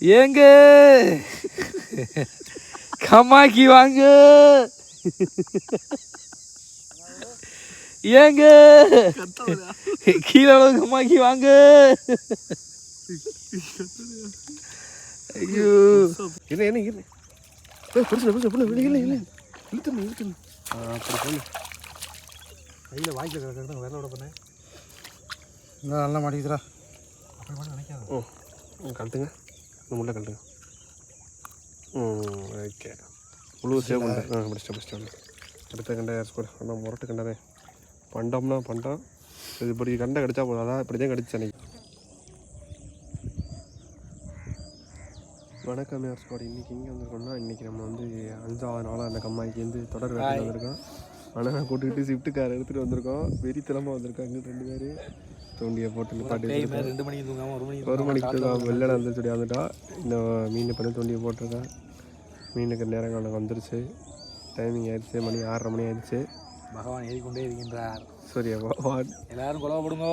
ஏங்க கம்மாக்கி வாங்க. ஏங்க கீழே கம்மாக்கி வாங்க. ஐயோ இல்லை என்ன இல்லை பிரச்சனை பிரச்சனை இல்லை இல்லை இழுத்துணும் இழுத்துணும். அப்படி சொல்லு கையில் வாய்க்கில் கிடக்கிறது வேலை விட பண்ணேன். நல்லா மாட்டிக்கிறா அப்படி மட்டும் நினைக்காது. கழட்டுங்க முள்ள கழட்டுங்க. ஓகே முழு சேவ் பண்ணுறேன். பிடிச்சிட்டேன் அடுத்த கண்டை யார் கூட ஆனால் முரட்டு கண்டனே பண்டம்னா பண்டம். இது இப்படி கண்டை கிடச்சா போதும். அதான் இப்படி தான் கிடச்சி அன்னைக்கு. வணக்கம் யார் ஸ்குவாட். இன்றைக்கி எங்கே வந்திருக்கோம்னா இன்றைக்கி நம்ம வந்து 5வது நாளாக அந்த கம்மாய்க்கு வந்து தொடர் வேலை வந்திருக்கோம். ஆனால் நான் கூட்டுக்கிட்டு ஷிஃப்ட்டு கார் எடுத்துகிட்டு வந்திருக்கோம். வெறித்தனமாக வந்திருக்காங்க 2 பேர். தூண்டியை போட்டு நிப்பாட்டி 2 மணிக்கு தூங்காமல் 1 மணிக்கு தூங்காமல் வெள்ளை வந்து சொல்லி வந்துட்டா. இன்னும் மீன் பண்ணி தூண்டியை போட்டிருக்கேன். மீனுக்கு நேரம் காலம் வந்துருச்சு. டைமிங் ஆயிடுச்சு. மணி 6:30 மணி ஆயிடுச்சு. பகவான் ஏறிக்கொண்டே இருக்கின்றார். சரியா பகவான் எல்லாரும் கொலவப்படுங்க.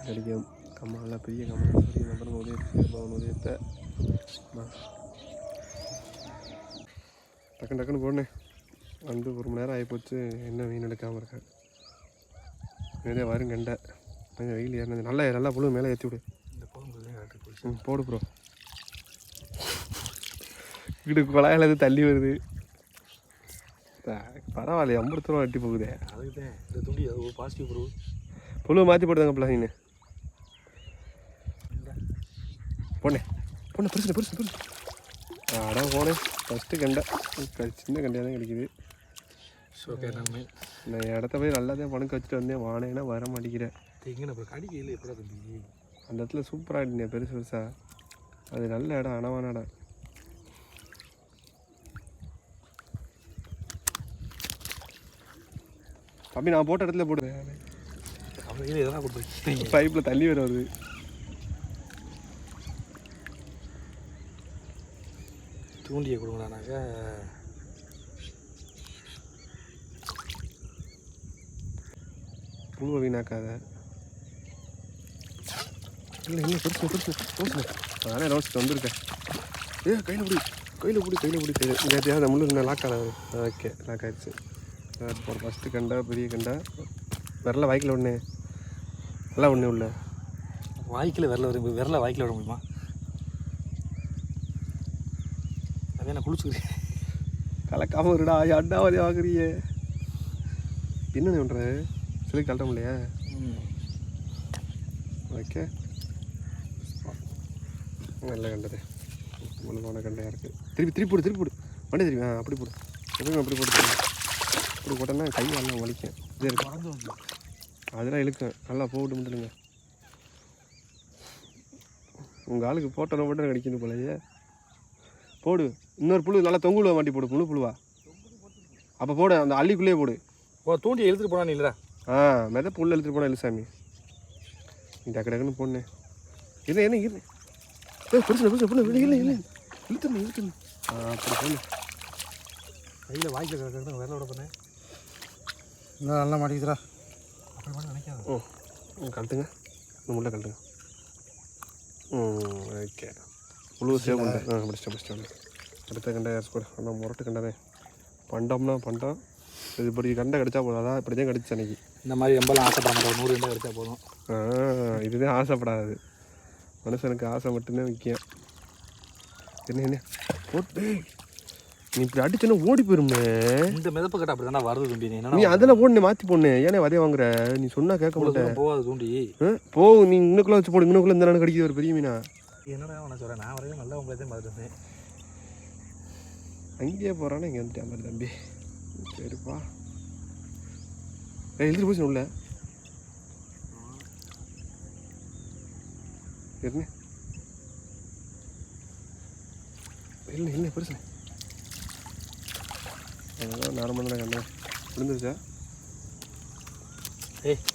கிடைக்கும் கம்மாலாம் பெரிய கம்மா. சரி அப்புறம் உதயத்தை டக்குன்னு போனேன் வந்து 1 மணி நேரம் ஆகிப்போச்சு. என்ன மீன் எடுக்காமல் இருக்கேன். இதே வரும் கண்டை கொஞ்சம் வெயில் ஏறினது. நல்லா புழு மேலே ஏற்றி விடு. போடு ப்ரோ. வீடு குழாயில் எது தள்ளி வருது. பரவாயில்ல 50 ரூபா வட்டி போகுதே. அதுக்கு தான் இந்த துண்டி அது ஒரு பாசிட்டிவ் ப்ரோ. புழு மாற்றி போடுதாங்க பிள்ளைங்க. போனேன் பெருசு அடம் போனேன். ஃபஸ்ட்டு கண்டை சின்ன கண்டையாக தான் கிடைக்குது. ஓகே நான் இடத்த போய் நல்லா தான் பணக்க வச்சுட்டு வந்தேன். வானேன்னா வர மாட்டேங்கிறேன். கடிக்கையில் எப்படா தம்பி அந்த இடத்துல சூப்பராக இருந்தேன் பெருசா. அது நல்ல இடம், அணவான இடம். அப்படி நான் போட்ட இடத்துல போடுவேன். எதனா கொடுத்துருக்கீங்க பைப்பில் தள்ளி வர வருது. தூண்டியை கொடுங்களானாக்க புழுவை வீணாக்காத. இல்லை பெருசு நானே ரோஸ்ட்டு வந்திருக்கேன். கையில் பிடி இங்கே முள்ளு லாக் ஆகாது. ஓகே லாக் ஆகிடுச்சு. ஃபஸ்ட்டு கண்டா பெரிய கண்டா விரல வாய்க்கில் ஒன்று நல்லா ஒன்று உள்ள வாய்க்கில் விரல வாய்க்கில் விட முடியுமா? அதே நான் குளிச்சுக்கிறேன். கலக்காமல் இருடா அண்டா வரைய வாங்குறியே. என்னென்ன பண்ணுற சிலை கழட்ட முடியலையா? ஓகே நல்ல கண்டது. முழுமான கண்டையாக இருக்குது. திருப்பி போடு வண்டி திருப்பி. அப்படி போடு எதுவும் அப்படி போட்டு அப்படி போட்டோன்னா கை எல்லாம் வலிக்கும். இதே இருக்கு அதெல்லாம் இழுக்கும். நல்லா போட்டு முடியலுங்க. உங்கள் ஆளுக்கு போட்டோன்னு மட்டும் கிடைக்கணும் போலையே. போடு இன்னொரு புழு நல்லா தொங்குழுவா மாட்டி போடு. புழுவா அப்போ போடு. அந்த அள்ளிக்குள்ளேயே போடு. தூண்டியை எழுத்துட்டு போனா இல்லைடா. மெத புல் எழுத்துட்டு போனா இல்லை சாமி. நீ டக்குன்னு போடனே. என்ன பிரச்சனை இல்லை இழுத்துணும். அப்படி சொல்லு கையில் வாய்க்கில் கிடக்கிறது வேலை விட பண்ணேன். நல்லா மாட்டிக்கிறா அப்படி மட்டும் நினைக்காது. கழட்டுங்க முள்ள கழட்டுங்க. ஓகே முழு சேவ் பண்ணுறேன். பிடிச்சிட்டேன் அடுத்த கண்டை யார் கூட ஆனால் முரட்டு கண்டனே பண்டம்னா பண்டம். இது இப்படி கண்டை கிடச்சா போதும். அதான் இப்படி தான் கிடச்சி அன்னைக்கு. இந்த மாதிரி எம்பெல்லாம் ஆசைப்பட மாட்டோம். 100 கண்டை கிடச்சா போதும். இதுதான் ஆசைப்படாது. மனுஷனுக்கு ஆசை மட்டும்தான் முக்கியம். என்ன போட்டு நீ இப்படி அடிச்சுன்னா ஓடி போயிருமே. இந்த மிதப்பு கட்ட அப்படி தானே வருது தூண்டி. நீ அதில் போடு மாற்றி போடணே. ஏன்னா அதே வாங்குற நீ சொன்னால் கேட்க மாட்டேன். போகாது தூண்டி போகும். நீ இன்னுக்குள்ளே வச்சு போடு. இன்னுக்குள்ளே இந்த நாள் கிடைக்கிது ஒரு பெரிய மீனா. என்னடா நான் சொல்கிறேன். நான் வரைக்கும் நல்லா உங்களை தான் பார்த்துருந்தேன். அங்கேயே போகிறானே இங்கே வந்துட்டேன் மாதிரி தம்பி. சரிப்பா எழுதிட்டு போச்சு உள்ள இல்லை பெருசு நார்மலாக கண்ணா விழுந்துருச்சா?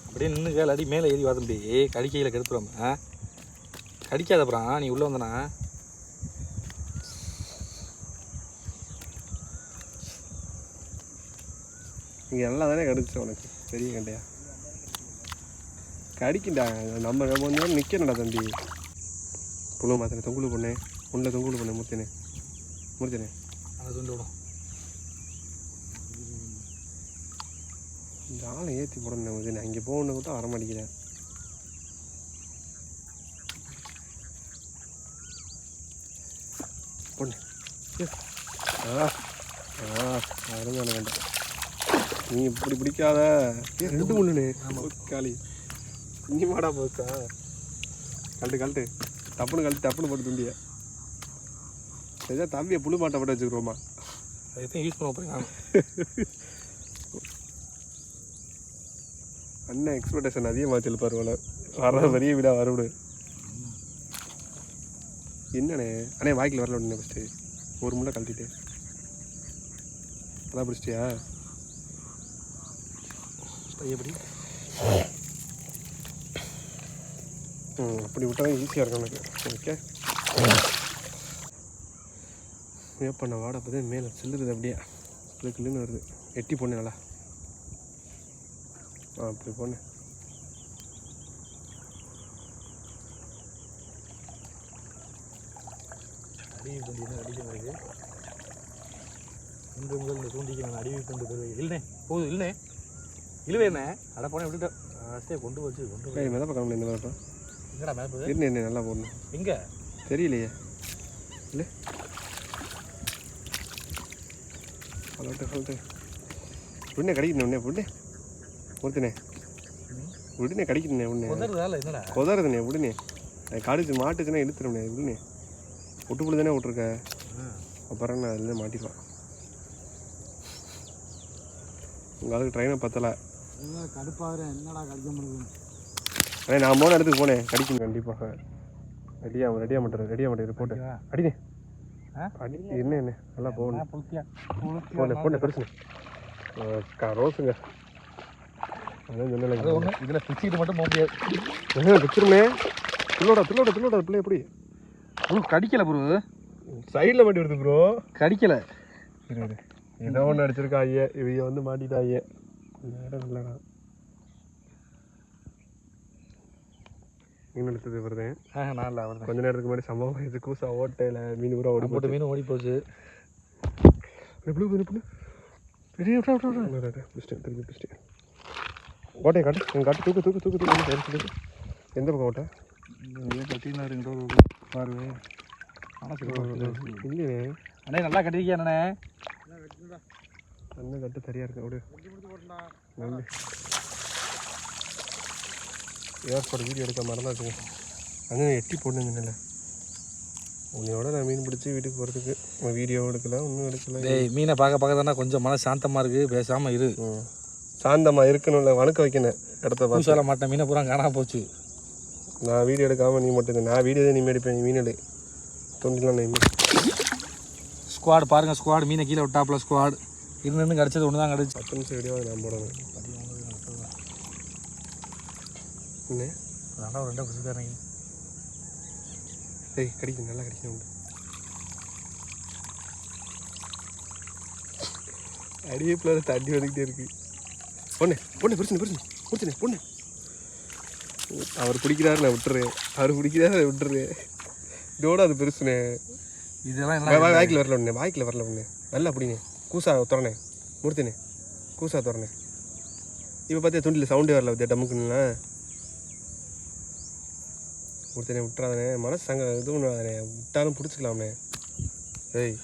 அப்படியே நின்று கேள் அடி மேலே ஏறி வா தம்பி. கடிக்கையில் கெடுத்துருவாங்க. கடிக்காதப்புறம் நீ உள்ளே வந்தனா இங்கே நல்லா தானே கிடச்சி உனக்கு பெரிய கண்டையா கடிக்குண்டா. நம்ம கொஞ்சம் நேரம் நிற்கணும்டா தம்பி. புழு மாத்திரை தொங்குழு பொண்ணு உள்ள தொங்குழு பொண்ணு மூர்த்தினே அதை சொல்லி விடும். இந்த ஆளை ஏற்றி போடணும் இது நான் இங்கே போகணும் கூட வர மாட்டேங்கிறேன். பொண்ணு அருமையான வேண்டாம் நீ இப்படி பிடிக்காத. ரெண்டு முள்ளுண்ணே காலி இங்கே மாடா போச்சா கழட்டு டப்புன்னு போட்டு துண்டிய ஏதோ தம்பியை புழு மாட்டை போட்டு வச்சுக்கிறோமா எதையும் யூஸ் பண்ண போகிறேன். அண்ணன் எக்ஸ்பெக்டேஷன் அதிகமாக வச்சிருப்பார் போல வர பெரிய வீடா வரவிடு. என்னண்ணே அண்ணே வாய்க்கில் வரல விடுண்ணே ஃபஸ்ட்டு ஒரு முள்ளை கழட்டிட்டு அதான் பிடிச்சிட்டியா எப்படி அப்படி விட்டால் ஈஸியாக இருக்கும் எனக்கு. ஓகே வேப்பண்ண வாடை பார்த்து மேலே செல்லுறது அப்படியே கிளுன்னு வருது. எட்டி பொண்ணு நல்லா அப்படி பொண்ணு அடிவி தண்டி என்ன அடிக்க மாதிரி இன்று முதல் இந்த தூண்டிக்கு நான் அடிவி தண்டு பெறுவேன். இல்லைண்ணே போதும் இல்லைண்ணே இழுவேண்ணே அட போனேன் விட்டுட்டேன் ஆஸ்தியாக கொண்டு வச்சு மேலே பார்க்க இந்த மாதிரி எங்கடா மேலே போகுது என்ன நல்லா போடணும் எங்கே தெரியலையே இல்லை சொல்லிட்டு உடனே கிடைக்கணும் உடனே உடனே ஒருத்தனே உடனே கிடைக்கணுண்ணே உடனே கொதறதுண்ணே உடனே கடிச்சு மாட்டுச்சுன்னா இழுத்துருண்ணே உடனே விட்டுப்புள்ளு தானே விட்ருக்க அப்புறம் நான் அதில் மாட்டிடுவான். உங்கள் ஆளுக்கு ட்ரெயினை பத்தலை கடுப்பாகிறேன் என்னடா கடிக்க முடியும். அண்ணே நான் போன இடத்துக்கு போனேன் கடிக்கும் கண்டிப்பாக. ரெடியாக மாட்டேன் போட்டு அடினே அடி என்ன நல்லா போகணும் போன பெருசுங்க ரோஸுங்க அதான் சொன்னேன் இதில் பிச்சுக்கிட்டு மட்டும் போக முடியாது. பிச்சிருமே துள்ளோட பிள்ளை எப்படி கடிக்கலை ப்ரோ சைடில் மாட்டி வருது ப்ரோ கடிக்கலை ஏதோ ஒன்று அடிச்சிருக்கா ஐயா இவைய வந்து மாட்டிட்டா ஐயா நேரம் இல்லைடா மீன் எடுத்தது வருதேன் நல்லா கொஞ்ச நேரத்துக்கு முன்னாடி சம்பவம் ஆயிடுச்சு. கூசா ஓட்டையில் மீன் பூரா ஓடி போட்டு மீன் ஓடி போச்சு. பிடிச்சிட்டேன் ஓட்டையை காட்டு தூக்கு எந்த பக்கம் ஓட்டை பாருவே இல்லையே அண்ணே நல்லா கட்டிருக்கியா அண்ணே அண்ணன் கட்டு சரியாக இருக்கு அப்படியே நன்றி. ஏர்போர்ட் வீடியோ எடுக்க மறந்தாச்சுங்க அங்கே எட்டி போடணுங்கல்ல உன்னையோட நான் மீன் பிடிச்சி வீட்டுக்கு போகிறதுக்கு வீடியோ எடுக்கல ஒன்றும் எடுக்கல. மீனை பார்க்க தானே கொஞ்சம் மன சாந்தமாக இருக்குது பேசாமல் இரு. சாந்தமாக இருக்கணும்ல வணக்க வைக்கணும் இடத்த பார்த்து சொல்ல மாட்டேன் மீனை பூரா காணாமல் போச்சு. நான் வீடியோ எடுக்காமல் நீ மட்டும் நான் வீடியோ தான் நீ எடுப்பேன் மீன் எடு தொண்டிலாம் நான் ஸ்குவாட் பாருங்கள் ஸ்குவாட் மீனை கீழே விட்டாப்புல ஸ்குவாட் இருந்து கிடச்சது ஒன்று தான் கிடச்சி. 10 நிமிஷம் வீடியோ நான் போடணும் என்ன நல்லா ஒரு 2 பிடிச்சி தரேன். ஏய் கிடைக்கும் நல்லா கிடைக்கும் அடியப்பில் தண்ணி வந்துக்கிட்டே இருக்கு. பொண்ணு பிரச்சனை பொண்ணு அவர் பிடிக்கிறாரு நான் விட்டுறேன் அவர் பிடிக்கிறாரு நான் விட்டுறேன் இதோட அது பெருசுனே இதெல்லாம் வாய்க்கில் வரல ஒன்று நல்லா அப்படினே கூசா திறனே மூர்த்தினே கூசா திறனே இப்போ பார்த்தியா துண்டில் சவுண்டே வரல பார்த்தியா டமுக்குன்னா மூர்த்தினே விட்டுறாதானே மனசு சங்க இது பண்ணாதானே விட்டாலும் பிடிச்சிக்கலாம்ண்ணே. ஏய்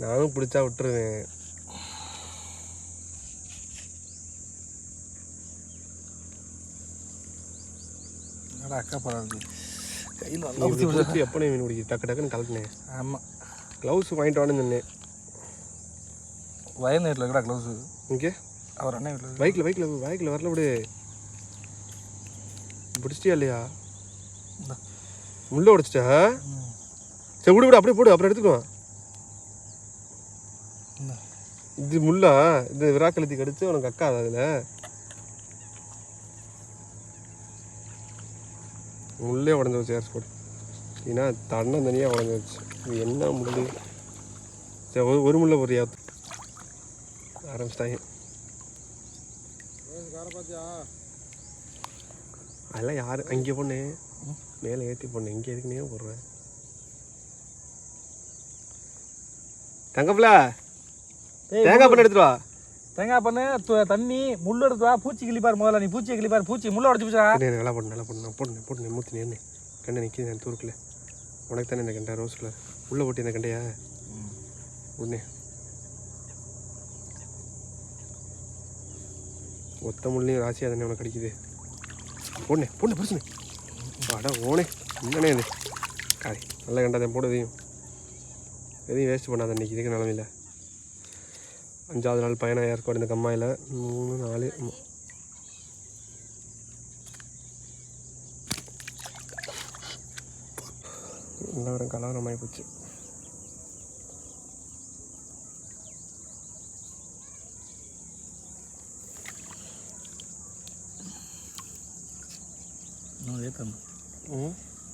நானும் பிடிச்சா விட்டுருவேன். அக்கா பரவாயில்ல கையில் எப்போ மீன் பிடிக்கும் டக்குன்னு கலட்டினேன். ஆமாம் க்ளவுஸ் வாங்கிட்டு வான்னு சொன்னேன். வயல் நேரில் இருக்கா க்ளவுஸு ஓகே அவர் அண்ணன் வீட்டில் பைக்கில் வரல விடு பிடிச்சிட்டியா இல்லையா முள்ள உடைச்சிட்டா சரி விடு அப்படியே போடு அப்புறம் எடுத்துக்குவான். இது முள்ளா இந்த விராக்கழுத்தி கடிச்சு உனக்கு அக்கா அதில் முள்ளே உடஞ்சி வச்சு ஏர் ஸ்போர்ட் ஏன்னா தன்னம் தனியாக உடஞ்சி வச்சு இது என்ன முள் சரி ஒரு முள்ளை பொரியா ஆரம்பிச்சிட்டாங்க. அதெல்லாம் யார் அங்கே பொண்ணு மேலே ஏற்றி போடணும். இங்கே எதுக்குன்னே போடுறேன். தங்கப்பில தேங்காய் பண்ண எடுத்துட்டு வா. தேங்காய் பண்ணு தண்ணி முள் எடுத்து வா. பூச்சி கிளிப்பார் முதல்ல. நீ பூச்சியை கிளிப்பார். பூச்சி முள்ள உடச்சு போச்சா? நல்லா போடணும், நல்லா போடணும். போடணும் போடணும். மூத்தி நேர்னு கண்டை நிற்கிது. நான் தூருக்குல உனக்கு தானே இந்த கண்டை ரோஸில் உள்ளே போட்டு இந்த கண்டையா ஒன்று ஒத்த முள்ளையும் ராசியாக தானே உனக்கு கிடைக்குது. போடணே போடணே பிரச்சனை வாடா ஓனே என்னண்ணே அது காய் நல்லா கண்டாதேன் போடுறதையும் எதையும் வேஸ்ட் பண்ணாத அன்றைக்கி இதுக்கு நிலமையில. 5வது நாள் பயணம் ஏற்காடு இந்த கம்மாயில் 3 4 எல்லாரும் கலவரமாகி போச்சு.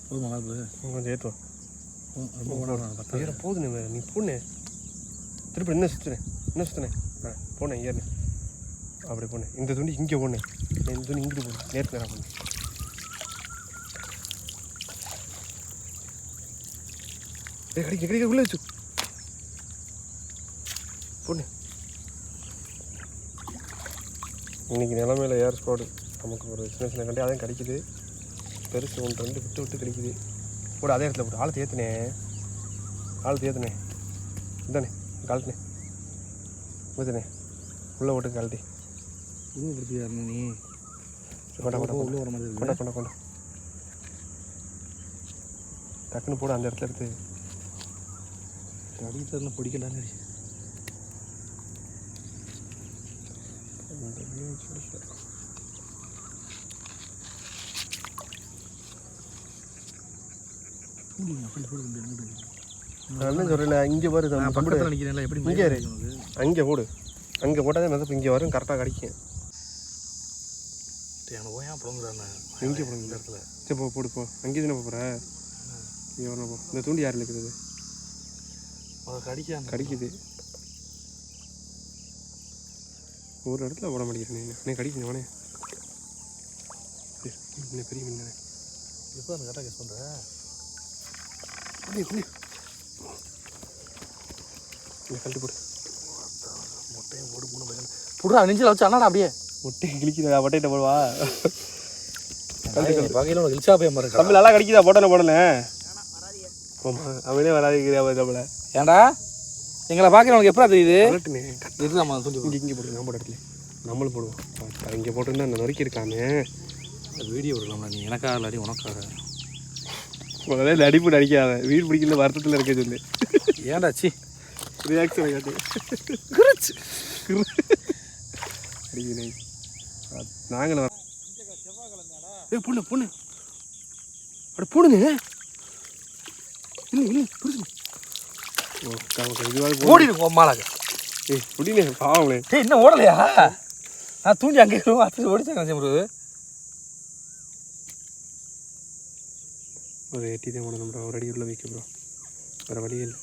கொஞ்சம் ஏற்றுவோம். போதுண்ணே நீ போண்ணே திருப்பி என்ன சுற்றுனேன் போனேன் ஏறுனே அப்படி போனேன். இந்த துணி இங்கே போனேன். இந்த துணி இங்கிட்டு போனேன். நேரத்து நேரம் போனேன். கிடைக்க உள்ள வச்சு போண்ணே. இன்னைக்கு நிலமையில ஏர் ஸ்குவாடு நமக்கு ஒரு சின்ன கண்டி அதையும் கிடைக்குது. பெருசு 1 2 விட்டு கிடைக்குது. போட அதே இடத்துல போட்டு ஆழத்தை ஏற்றுனே இந்தானே கழட்டினே ஊற்றுனே உள்ளே போட்டு கழட்டி நீ கொண்டா டக்குன்னு போட அந்த இடத்துல எடுத்து அடிக்கிறதுல பிடிக்கலான்னு நான் சொல்கிறேன். இங்கே பாரு எப்படி இங்கே அங்கே போடு. அங்கே போட்டால் மிதப்பு இங்கே வரும் கரெக்டாக கிடைக்கும். எனக்கு ஏன் பிடுங்குறாண்ணே இங்கே போடுங்க இந்த இடத்துல. சரி போடு போ. அங்கே தானே போகிற இங்கே வரணும் போ. இந்த தூண்டி யார் இருக்குது கடிக்குது. ஒரு இடத்துல போட மாட்டேங்கிறேன். நீ கடிக்கணும் அவனே பெரிய மீன் எப்போ அந்த கரெக்டாக கேஸ் பண்ணுறேன். கழட்டி போடு. மொட்டையை போடு 3 பையன் புடுறா நெஞ்சில் வச்சு அண்ணாடா அப்படியே மொட்டை கிழிக்குதா மொட்டையிட்ட போடுவா. வகையில் உனக்கு இழிச்சா போய் மாதிரி தம்பி நல்லா கடிக்குதா போட்டோன்னு போடல அவனே வராதுக்குதா நம்மள. ஏன்டா எங்களை பார்க்குற உனக்கு எப்படா தெரியுது? இது நம்ம சொல்லி இங்கே போட்டு நான் போட இடத்துல நம்மளும் போடுவோம். இங்கே போட்டுருந்தா அந்த நறுக்கி இருக்காமே வீடியோ விடலாம்ல. நீ எனக்காக இல்லாடி உனக்காக முதல்ல இந்த அடிப்பு அடிக்காத. வீடு பிடிக்கல வருத்தத்தில் இருக்க சொல்லு. ஏன்டாச்சி ரியாக்ஷன் காட்டு அடிக்கணே நாங்களும் பொண்ணு பொண்ணு அப்படி போடுங்க. இல்லை புரிஞ்சு ஓடிடும் மாலாக. புடினே பாவங்களே. இன்னும் ஓடலையா? நான் தூண்டி அங்கே அடுத்து ஓடிச்சேன். ஒரு 8 தான் ஓடணும் ப்ரோ. ஒரு அடி உள்ள வைக்க ப்ரோ. வேறு வழி இல்லை.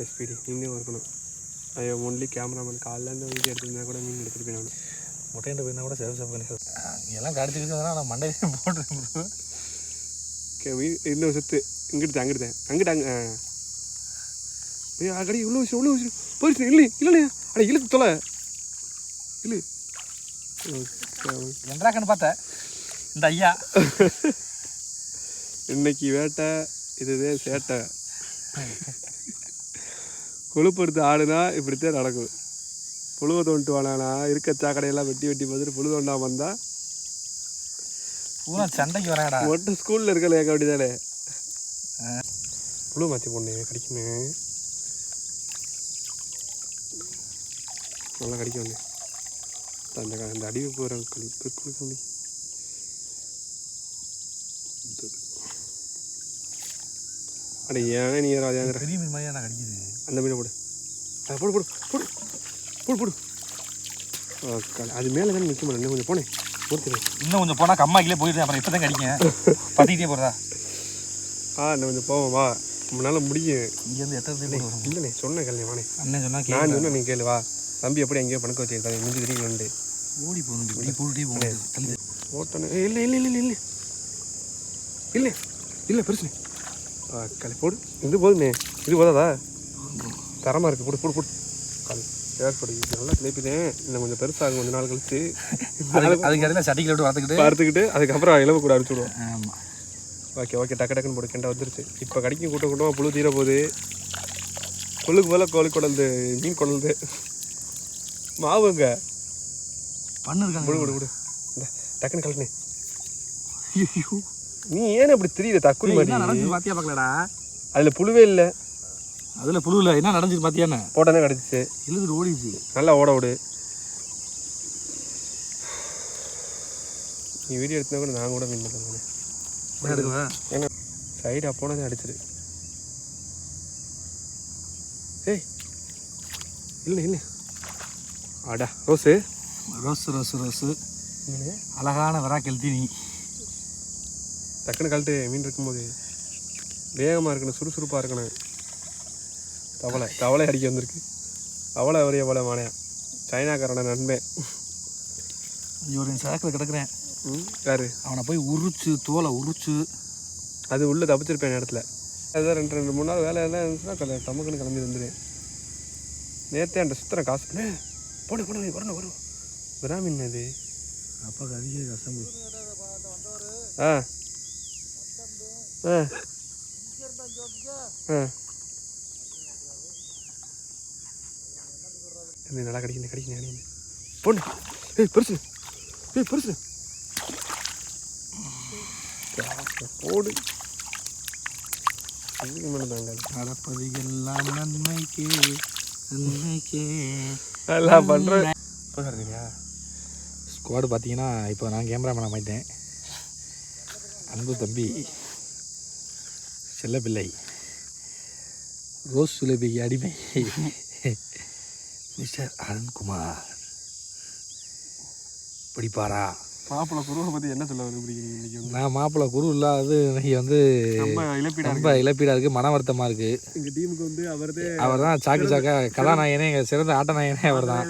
எஸ்பிடி இன்னும் இருக்கணும். ஐயோ ஒன்லி கேமராமேன் காலையில் வீடியோ எடுத்துருந்தா கூட மீன் எடுத்துகிட்டு போய் நான் முட்டையிட்ட போயிருந்தா கூட சேவ் பண்ணி எல்லாம் கடிச்சிக்கிட்டு நான் மண்டையிலே போட்டுருக்கேன். இன்னும் சுத்து இங்கிட்டு அங்கிட்டாங்க கடி உள்ள வச்சு போயிடுச்சு. இல்லைண்ணே அட இழுத்து தொலை இல்லை என்றாக்கன்னு பார்த்தேன் இந்த ஐயா. இன்னைக்கு வேட்டை இதுதே சேட்டை. கொழுப்படுத்து ஆடுனா இப்படித்தான் நடக்கும். புழுவை தோண்டிட்டு வானா இருக்க சாக்கடையெல்லாம் வெட்டி பார்த்துட்டு புழு தோண்டா வந்தால் சண்டைக்கு வராடா. மட்டும் ஸ்கூலில் இருக்கல கேட்க வேண்டியதானே. புழு மாற்றி பொண்ணு கடிக்குமே நல்லா கடிக்க ஒன்று. அந்த அடிவு போகிற கொடுக்க முடியும். அட ஏன் நீ பெரிய மீன் மாதிரியா நான் கடிக்குது. அந்த மீனை போடு போடு போடு போடு போடு போடு. அது மேலே தானே நிற்க மாட்டேன். கொஞ்சம் போனேன் பொறுத்துறேன். இன்னும் கொஞ்சம் போனால் கம்மாக்கிலே போயிடுறேன். அப்புறம் இப்போ தான் கடிக்கேன் பற்றிக்கிட்டே போகிறதா. இன்னும் கொஞ்சம் போவோம் வா. நம்மளால முடியும். இங்கேருந்து எத்தனை இல்லைண்ணே சொன்னேன் கேள்வி வானே. அண்ணன் சொன்னா நான் சொன்னேன் நீ கேளு வா. தம்பி எப்படி எங்கேயோ பணக்க வச்சுருக்காங்க முடிஞ்சு தெரியும். ஓடி போகணும் போட்டுட்டே போகணும் ஓட்டணும். இல்லை இல்லை இல்லை பெருசு களி போடு. இது போதுண்ணே, இது போதாதா? தரமாக இருக்குது. போடு போடு போடு களி தேவைப்படு. இது நல்லா கிளப்பினேன். இன்னும் கொஞ்சம் பெருசாகும் கொஞ்சம் நாள் கழிச்சு. அதுக்கு இடையில சட்டிக்கில் விட்டு வறுத்துக்கிட்டு அதுக்கப்புறம் இலவு கூட அடிச்சு விடுவோம். ஆமாம் ஓகே ஓகே, டக்கு டக்குன்னு போடு. கெண்டை வந்துருச்சு. இப்போ கடிக்கும் கூட்டம் கூட்டமாக புழு தீர போகுது. புழுக்கு போல கோழி குடலுது, மீன் குடலுது. மாவுங்க பண்ணு இருக்காங்க. விடு விடு விடு, இந்த டக்குன்னு கலக்குனே. நீ ஏன் அப்படி தெரியுது தக்குரி மாதிரி? நடந்து பாத்தியா பார்க்கலடா? அதில் புழுவே இல்லை. அதில் புழு இல்லை. என்ன நடந்துச்சு பார்த்தியாண்ணே? போட்டோன்னே கிடச்சிச்சு. இழுத்துட்டு ஓடிச்சு. நல்லா ஓட விடு. நீ வீடியோ எடுத்தா கூட நான் கூட மீன் பண்ணுறேன். எடுக்குவேன். ஏன்னா சைடாக போனதே அடிச்சிரு. ஏய் இல்லை இல்லை, ஆடா ரோஸு ரோஸு ரோஸு ரோஸு அழகான வரா கெளுத்தி. நீ டக்குன்னு கழட்டு. மீன் இருக்கும்போது வேகமாக இருக்கணும், சுறுசுறுப்பாக இருக்கணும். தவளை தவளை அடிக்க வந்திருக்கு. தவளை வரைய போல மானையா, சைனாக்காரோட நண்பன். ஒரு சாக்கில் கிடக்குறேன். யாரு? அவனை போய் உரிச்சு தோலை உரிச்சு அது உள்ளே தப்பிச்சிருப்பேன் இடத்துல. அதுதான் 2-3 நாள் வேலை எல்லாம் இருந்துச்சுன்னா டமுக்குன்னு கிளம்பி வந்துடுவேன். நேற்றே அந்த சுத்தரம் காசு போடு போடு வரணும் வரும். விராமீன் அது அப்பாவுக்கு அதிக கசம்பு. ஆ ஆ ஆ நல்லா கிடைக்கணும் கிடைக்கணும் போடு. ஏய் பெருசு, ஏய் பெருசு போடு. நடப்பதுகெல்லாம் நன்மைக்கே நன்மைக்கே எல்லாம் பண்ணுறேன். ஸ்குவாடு பார்த்தீங்கன்னா இப்போ நான் கேமராமேன் ஆகிட்டேன். அன்பு தம்பி செல்ல பிள்ளை ரோஸ் சுலபிக்கு அடிமை மிஸ்டர் அருண்குமார் படிப்பாரா? மாப்பிள்ளை குருவை பற்றி என்ன சொல்ல விரும்புறீங்க இன்னைக்கு? நான் மாப்பிள்ளை குரு இல்லாதது இன்னைக்கு வந்து ரொம்ப இழப்பீடாக இருக்குது, மன வருத்தமாக இருக்குது. எங்கள் டீமுக்கு வந்து அவர் தான் சாக்கா கதாநாயகனே, எங்கள் சிறந்த ஆட்ட நாயகனே அவர் தான்.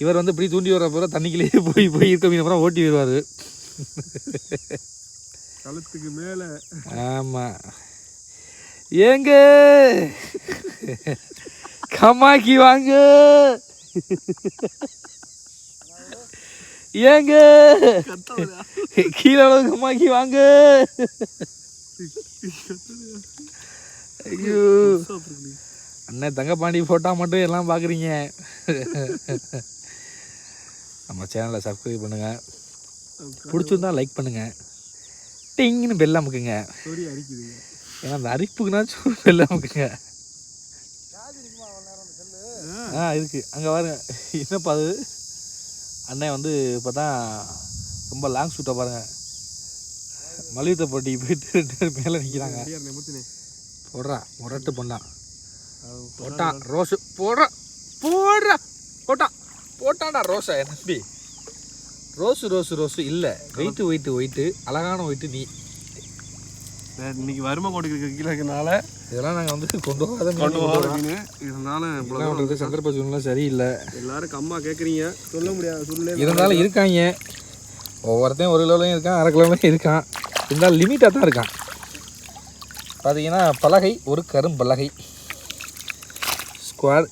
இவர் வந்து இப்படி தூண்டி வர போகிற தண்ணிக்கிலேயே போய் இருக்க மீன் அப்புறம் ஓட்டி வருவார். களத்துக்கு மேலே. ஆமாம். ஏங்க கம்மாக்கி வாங்க, ஏங்க கீழே கம்மாக்கி வாங்க. ஐயோ அண்ணன் தங்கப்பாண்டி போட்டால் மட்டும் எல்லாம் பார்க்குறீங்க. நம்ம சேனலை சப்ஸ்கிரைப் பண்ணுங்கள், பிடிச்சிருந்தா லைக் பண்ணுங்கள், டிங்னு பெல் அமுக்குங்க. ஏன்னா அந்த அரிப்புக்குனாச்சும் பெல் அமுக்குங்க. இருக்குது அங்கே பாருங்க. என்னப்பா அது? அண்ணன் வந்து இப்போ தான் ரொம்ப லாங் ஷூட்டாக பாருங்கள். மல்யுத்த போட்டி போயிட்டு 2 பேர் மேலே நிற்கிறாங்க. போடுறா முரட்டு பண்ணான் போட்டான் ரோஸு போடுறா போடுறா போட்டான்டா ரோஸா என் தம்பி. ரோஸு இல்லை, ஒயிட்டு அழகான ஒயிட்டு. நீ இன்னைக்கு வறுமை கோட்டுக்கு கீழே இருக்கனால இதெல்லாம் நாங்கள் வந்து கொண்டு வர மீன். இதனால சந்தர்ப்ப சூழ்நிலை சரியில்லை. எல்லாரும் கம்மா கேட்குறீங்க, சொல்ல முடியாது சூழ்நிலை. இருந்தாலும் இருக்காங்க, ஒவ்வொருத்தையும் 1 கிலோலையும் இருக்கான், 1/2 கிலோலையும் இருக்கான். இருந்தாலும் லிமிட்டாக தான் இருக்கான். பார்த்தீங்கன்னா பலகை ஒரு கரும்பலகை ஸ்குவாட்.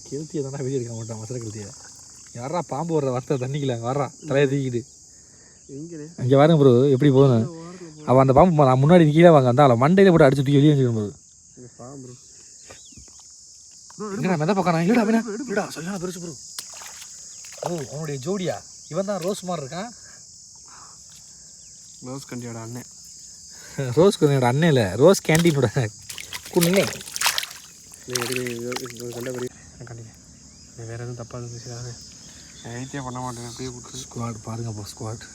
கெளுத்தியை தானே வெளியே எடுக்க மாட்டான், மசர கெளுத்தியை. யாரா பாம்பு வர்ற வார்த்தை தண்ணிக்கல வர்றா தலையை தூக்கிட்டு. அங்கே பாருங்க ப்ரோ எப்படி போகணும். அவன் அந்த பாம்பு நான் முன்னாடி கீழே வாங்க அந்த அவளை மண்டையில போட்டு அடிச்சு தூக்கி வெளியே வச்சுக்கணும் ப்ரோ. எங்கடா மெத பக்கம் இல்லடா சரியான பெருசு ப்ரோ. ஓ அவனுடைய ஜோடியா இவன் தான் ரோஸ் மாதிரி இருக்கான். ரோஸ் கண்டியோட அண்ணன். ரோஸ் கண்டியோட அண்ணன் இல்லை, ரோஸ் கேண்டீனோட குண்ணே. வேறு எதுவும் தப்பாக இருந்துச்சு எடிட்டே பண்ண மாட்டேன் அப்படியே விட்டு. ஸ்குவாட் பாருங்கப்பா ஸ்குவாட்.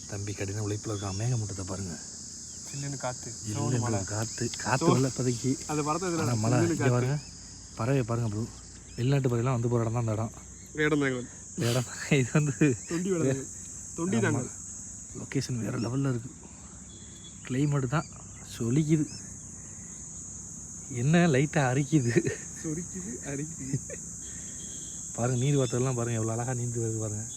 தம்பி கடின உழைப்பில் இருக்கான். மேகமூட்டத்தை பாருங்கள், சில்லுன்னு காற்று காற்று வரல இப்போதைக்கு. அது பறத்தை மழை இங்கே பாருங்க. பறவை பாருங்கள் ப்ரோ, வெளிநாட்டு பறவைலாம் வந்து போகிற இடம் தான் அந்த இடம். இடம் இது வந்து தொண்டி தாங்க. லொக்கேஷன் வேறு லெவலில் இருக்குது. கிளைமேட்டு தான் சொலிக்குது, என்ன லைட்டாக அரிக்குது பாருங்கள். நீர் வார்த்தைலாம் பாருங்கள் எவ்வளோ அழகாக நீந்து வருது பாருங்கள்.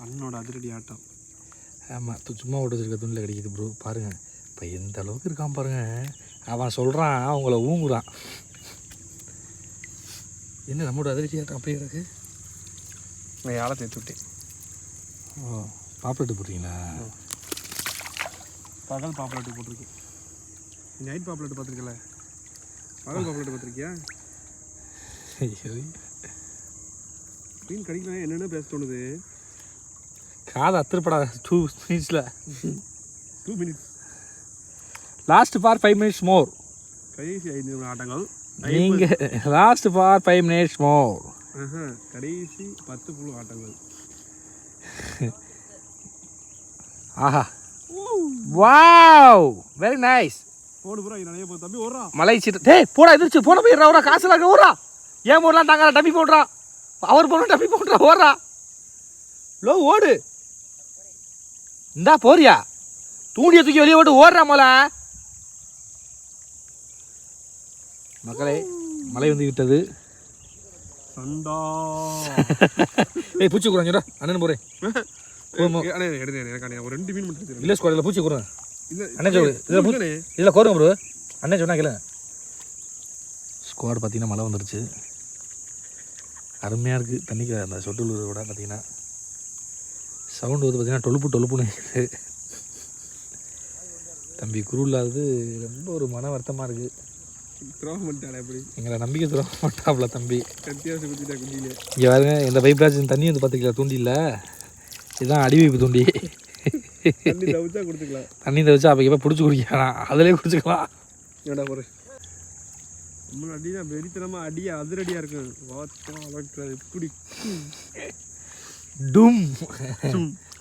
அண்ணனோட அதிரடி ஆட்டம். ஆமாம், சும்மா ஓட்டு வச்சிருக்க துணியில் கிடைக்கிது ப்ரோ. பாருங்கள் இப்போ எந்த அளவுக்கு இருக்கான் பாருங்கள். அவன் சொல்கிறான் அவங்கள ஊங்குறான். என்ன நம்மளோட அதிரடி ஆட்டம் அப்படியே இருக்கு. நான் யாரை தேர்த்து விட்டேன். ஓ, பாப்லெட்டு போட்டிங்களா? பகல் பாப்புலேட்டு போட்டிருக்கு. நைட் பாப்புலேட்டு பார்த்துருக்கல, பகல் பாப்புலேட்டு பார்த்துருக்கியா? மீன் கிடைக்கலாம் என்னென்ன பேச தோணுது. காதை அத்திரப்படா. 2 மினிட்ஸில் 2 minutes. லாஸ்ட் ஃபார் 5 minutes மோர். கடைசி 5 ஆட்டங்கள். நீங்கள் லாஸ்ட் ஃபார் 5 minutes மோர். கடைசி 10 புழு ஆட்டங்கள். ஆஹா, வாவ், வெரி நைஸ். போடு ப்ரோ, நிறைய போ தம்பி ஓடுறா. மலை சீட்டு டேய் போடா, எதிர்த்து போன போயிடுறா. ஓரா காசுலாம் ஓடுறா. ஏன் போடலாம் தாங்க டப்பி போடுறா. அவர் போன டப்பி போடுறா. ஓடுறா லோ, ஓடு. இந்தா போறியா? தூண்டியை தூக்கி வெளியே ஓட்டு. ஓடுறா மோல. மக்களே, மழை வந்து விட்டது. சண்டா. ஏய், பூச்சி குறைஞ்சா அண்ணன் போறேன். ஒரு 2 மீன் மட்டும் இல்லை ஸ்கோரில் பூச்சி குறைங்க. இல்லை அண்ணன் சொல்லு. இதில் கோருங்க ப்ரோ. அண்ணன் சொன்னா கேளுங்க. ஸ்குவாட் பார்த்தீங்கன்னா மழை வந்துருச்சு. அருமையாக இருக்குது. தண்ணிக்கு அந்த சொட்டுலூரை விட பார்த்தீங்கன்னா சவுண்டு வந்து பார்த்தீங்கன்னா டொலுப்புன்னு இருக்குது. தம்பி குரு இல்லாதது ரொம்ப ஒரு மன வருத்தமாக இருக்குது. துரோகம் பண்ணிட்டாளே எப்படி? எங்களை நம்பிக்கை துரோகம் பண்ணிட்டாப்புல தம்பி. கத்தியாசம் குத்திட்டா குண்டியில. இங்கே பாருங்க, இந்த பைப்ராஜ் தண்ணி வந்து பார்த்துக்கலாம் தூண்டி இல்லை. இதுதான் அடி வைப்பு தூண்டி. தண்ணி தவிச்சா கொடுத்துக்கலாம். தண்ணி தவிச்சா அப்போ எப்போ பிடிச்சி குடிக்கலாம், அதிலே குடிச்சிக்கலாம். ஏடா ஒரு நம்ம அடியா வெறித்தனமாக அடியா அதிரடியாக இருக்கும். எப்படி டும்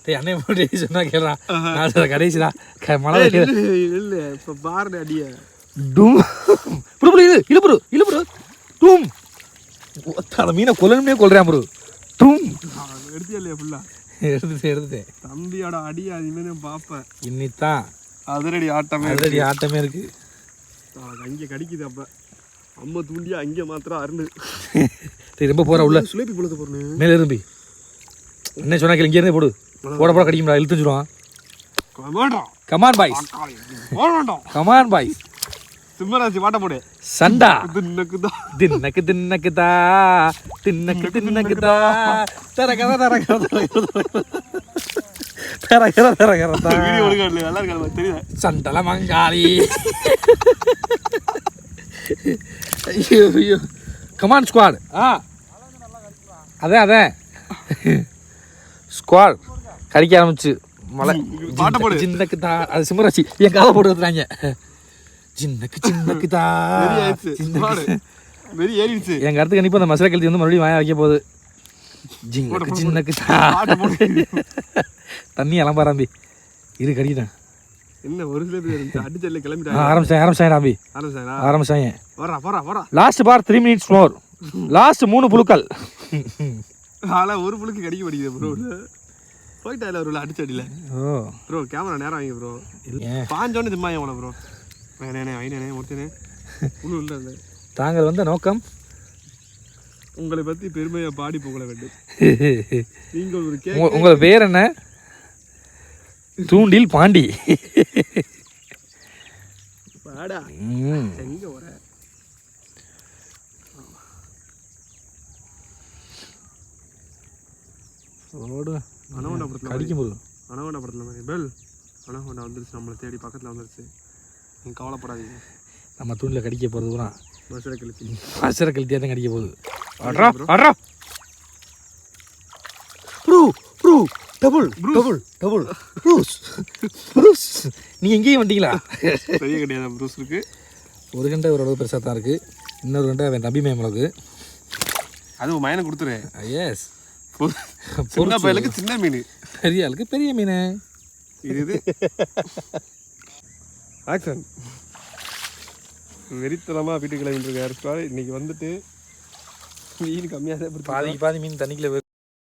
டேய் அண்ணே போட்டு சொன்னா கேட்குறான். நான் கடைசிடா மழை இல்லை இப்போ பாருங்க அடியா டும் ப்ரோ. இல்லை ப்ரோ டும். அந்த மீனை கொல்லணுமே கொல்றேன் ப்ரோ. டும் எடுத்தியா இல்லையா ஃபுல்லாக? எடுத்துட்டேன். தம்பியோட அடியா இனிமேல் நான் பார்ப்பேன். இன்னித்தான் அதிரடி ஆட்டமே இருக்கு. அங்கே கடிக்குது. அப்போ அம்மா தூண்டியா அங்கே மாத்திரம் அருணு. ரொம்ப போற உள்ள சுலேபி பொழுது போறேன் மேலே இரும்பி. என்ன சொன்னா இங்கே இருந்தே போடு. போட கடிக்கும்டா, இழுத்துச்சுடுவான். Come on boys, come on boys. சிம்மராஜி வாட்ட போடு. சண்டா தின்னக்குதா தின்னக்குதா தின்னக்குதா தரகர வீடியோ ஒழுங்கா இல்ல, நல்லா இருக்கா தெரியல. சண்டல மங்காளி. ஐயோ கமான் ஸ்குவாட். அதே ஸ்குவாட் கடிக்க ஆரம்பிச்சு. மலை பாட்ட போடு. சின்னக்குதா. அது சிம்மராசி என் காதை போட்டு வந்துறாங்க. சின்னக்குதா வெறி ஏறிடுச்சு. எங்க இடத்துக்கு கண்டிப்பா அந்த மசாலா கழுத்தி வந்து மறுபடியும் வாய வைக்க போகுது. சின்னக்குதா தண்ணி அலம்பாராம்பி இரு கடிக்கிட்டேன். என்ன ஒரு சில பேர் அடிச்சல்ல கிளம்பிட்டாங்க. ஆரம்பிச்சாங்க. வரா லாஸ்ட் பார் 3 minutes மோர். லாஸ்ட் 3 புழுக்கள். ஆனா ஒரு புழுக்கு கடிக்க படிக்குது ப்ரோ. போயிட்டால ஒரு அடிச்சடியில. ஓ ப்ரோ கேமரா நேரம் வாங்கி ப்ரோ. பாஞ்சோன்னு சும்மா ஏன் ப்ரோ. ஐனே ஒருத்தனே புழு இல்லை. தாங்கள் வந்த நோக்கம் உங்களை பற்றி பெருமையை பாடி புகழ வேண்டும். நீங்கள் ஒரு உங்கள் பேர் என்ன? தூண்டில் பாண்டி. பாடா எங்க வர கடிக்கும் போது அனகொண்டா படத்தில் மாதிரி பெல் அனகொண்டா வந்துருச்சு. நம்மளை தேடி பக்கத்தில் வந்துருச்சு. நீங்கள் கவலைப்படாதீங்க. நம்ம தூண்டில் கடிக்க போகிறது பூரா மசுரை கழுத்தியாக தான் கடிக்க போகுது. நீ எங்கேயும் வந்தீங்களா? பெரிய கிடையாது ப்ரூஸ் இருக்கு. ஒரு கண்டை ஓரளவு பெருசாக தான் இருக்குது. இன்னொரு கண்டை அவன் தம்பி மேமளுக்கு. அது மயனை கொடுத்துரு. எஸ், சின்ன பையலுக்கு சின்ன மீன், பெரிய ஆளுக்கு பெரிய மீன். இது ஆக்ஷன் வெறித்தனமாக வீட்டுக்கு கிளம்பிட்டு இருக்காரு. இன்னைக்கு வந்துட்டு மீன் கம்மியாக தான் பாதி மீன் தண்ணிக்குள்ள